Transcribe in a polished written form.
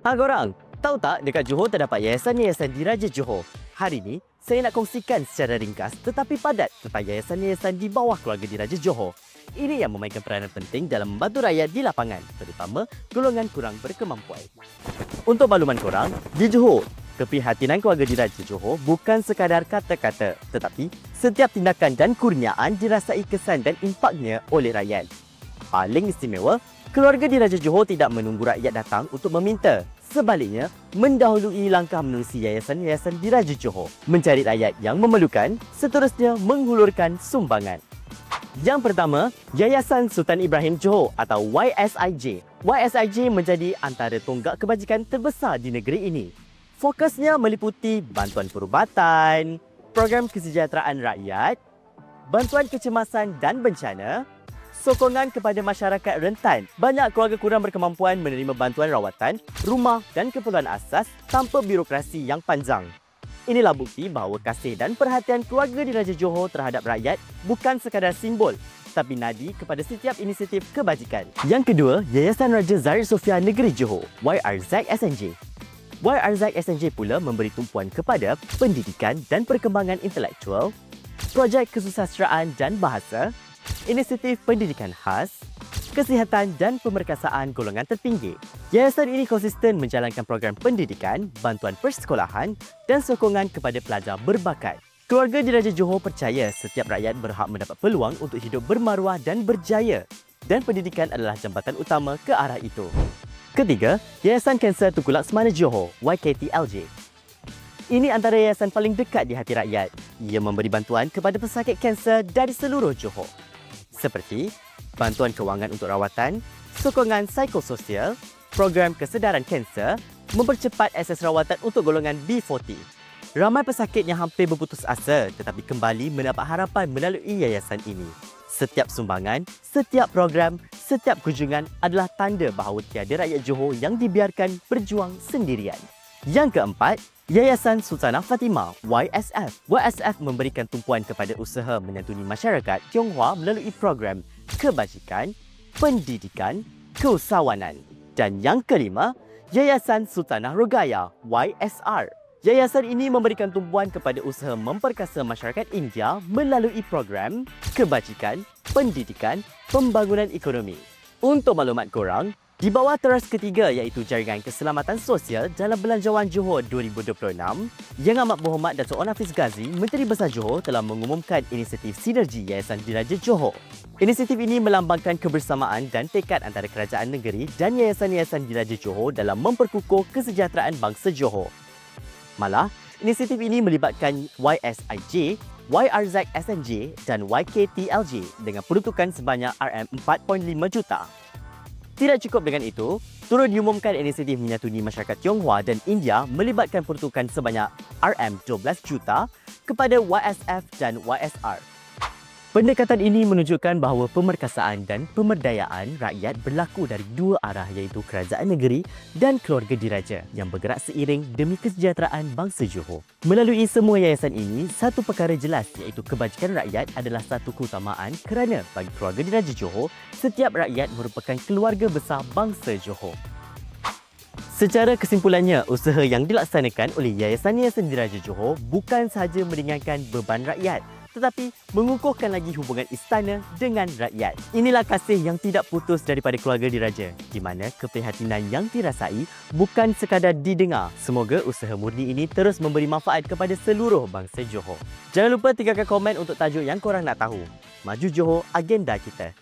Korang, tahu tak dekat Johor terdapat yayasan-yayasan diraja Johor? Hari ini, saya nak kongsikan secara ringkas tetapi padat tentang yayasan-yayasan di bawah keluarga diraja Johor. Ini yang memainkan peranan penting dalam membantu rakyat di lapangan, terutama golongan kurang berkemampuan. Untuk makluman korang, di Johor, keprihatinan keluarga diraja Johor bukan sekadar kata-kata, tetapi setiap tindakan dan kurniaan dirasai kesan dan impaknya oleh rakyat. Paling istimewa, keluarga diraja Johor tidak menunggu rakyat datang untuk meminta. Sebaliknya, mendahului langkah menerusi yayasan-yayasan diraja Johor, mencari rakyat yang memerlukan, seterusnya menghulurkan sumbangan. Yang pertama, Yayasan Sultan Ibrahim Johor atau YSIJ. YSIJ menjadi antara tonggak kebajikan terbesar di negeri ini. Fokusnya meliputi bantuan perubatan, program kesejahteraan rakyat, bantuan kecemasan dan bencana, sokongan kepada masyarakat rentan. Banyak keluarga kurang berkemampuan menerima bantuan rawatan, rumah dan keperluan asas tanpa birokrasi yang panjang. Inilah bukti bahawa kasih dan perhatian keluarga diraja Johor terhadap rakyat bukan sekadar simbol, tapi nadi kepada setiap inisiatif kebajikan. Yang kedua, Yayasan Raja Zahid Sofia Negeri Johor, YRZ SNJ. YRZ SNJ pula memberi tumpuan kepada pendidikan dan perkembangan intelektual, projek kesusasteraan dan bahasa, inisiatif pendidikan khas, kesihatan dan pemerkasaan golongan terpinggir. Yayasan ini konsisten menjalankan program pendidikan, bantuan persekolahan dan sokongan kepada pelajar berbakat. Keluarga diraja Johor percaya setiap rakyat berhak mendapat peluang untuk hidup bermaruah dan berjaya, dan pendidikan adalah jambatan utama ke arah itu. Ketiga, Yayasan Kanser Tunku Laksmana Johor, YKTLJ. Ini antara yayasan paling dekat di hati rakyat. Ia memberi bantuan kepada pesakit kanser dari seluruh Johor, seperti bantuan kewangan untuk rawatan, sokongan psikososial, program kesedaran kanser, mempercepat akses rawatan untuk golongan B40. Ramai pesakit yang hampir berputus asa tetapi kembali mendapat harapan melalui yayasan ini. Setiap sumbangan, setiap program, setiap kunjungan adalah tanda bahawa tiada rakyat Johor yang dibiarkan berjuang sendirian. Yang keempat, Yayasan Sultanah Fatimah YSF. YSF memberikan tumpuan kepada usaha menyantuni masyarakat Tionghoa melalui program kebajikan, pendidikan, keusahawanan. Dan yang kelima, Yayasan Sultanah Rogaya YSR. Yayasan ini memberikan tumpuan kepada usaha memperkasa masyarakat India melalui program kebajikan, pendidikan, pembangunan ekonomi. Untuk maklumat korang, di bawah teras ketiga iaitu Jaringan Keselamatan Sosial dalam Belanjawan Johor 2026, Yang Amat Berhormat Datuk Onn Hafiz Ghazi, Menteri Besar Johor telah mengumumkan inisiatif Sinergi Yayasan Diraja Johor. Inisiatif ini melambangkan kebersamaan dan tekad antara kerajaan negeri dan yayasan-yayasan diraja Johor dalam memperkukuh kesejahteraan bangsa Johor. Malah, inisiatif ini melibatkan YSIJ, YRZ SNJ dan YKTLJ dengan peruntukan sebanyak RM4.5 juta. Tidak cukup dengan itu, turut diumumkan inisiatif menyatuni masyarakat Tionghoa dan India melibatkan peruntukan sebanyak RM12 juta kepada YSF dan YSR. Pendekatan ini menunjukkan bahawa pemerkasaan dan pemberdayaan rakyat berlaku dari dua arah iaitu kerajaan negeri dan keluarga diraja yang bergerak seiring demi kesejahteraan bangsa Johor. Melalui semua yayasan ini, satu perkara jelas iaitu kebajikan rakyat adalah satu keutamaan kerana bagi keluarga diraja Johor, setiap rakyat merupakan keluarga besar bangsa Johor. Secara kesimpulannya, usaha yang dilaksanakan oleh yayasan-yayasan diraja Johor bukan sahaja meringankan beban rakyat, tetapi mengukuhkan lagi hubungan istana dengan rakyat. Inilah kasih yang tidak putus daripada keluarga diraja, di mana keprihatinan yang dirasai bukan sekadar didengar. Semoga usaha murni ini terus memberi manfaat kepada seluruh bangsa Johor. Jangan lupa tinggalkan komen untuk tajuk yang korang nak tahu. Maju Johor, agenda kita.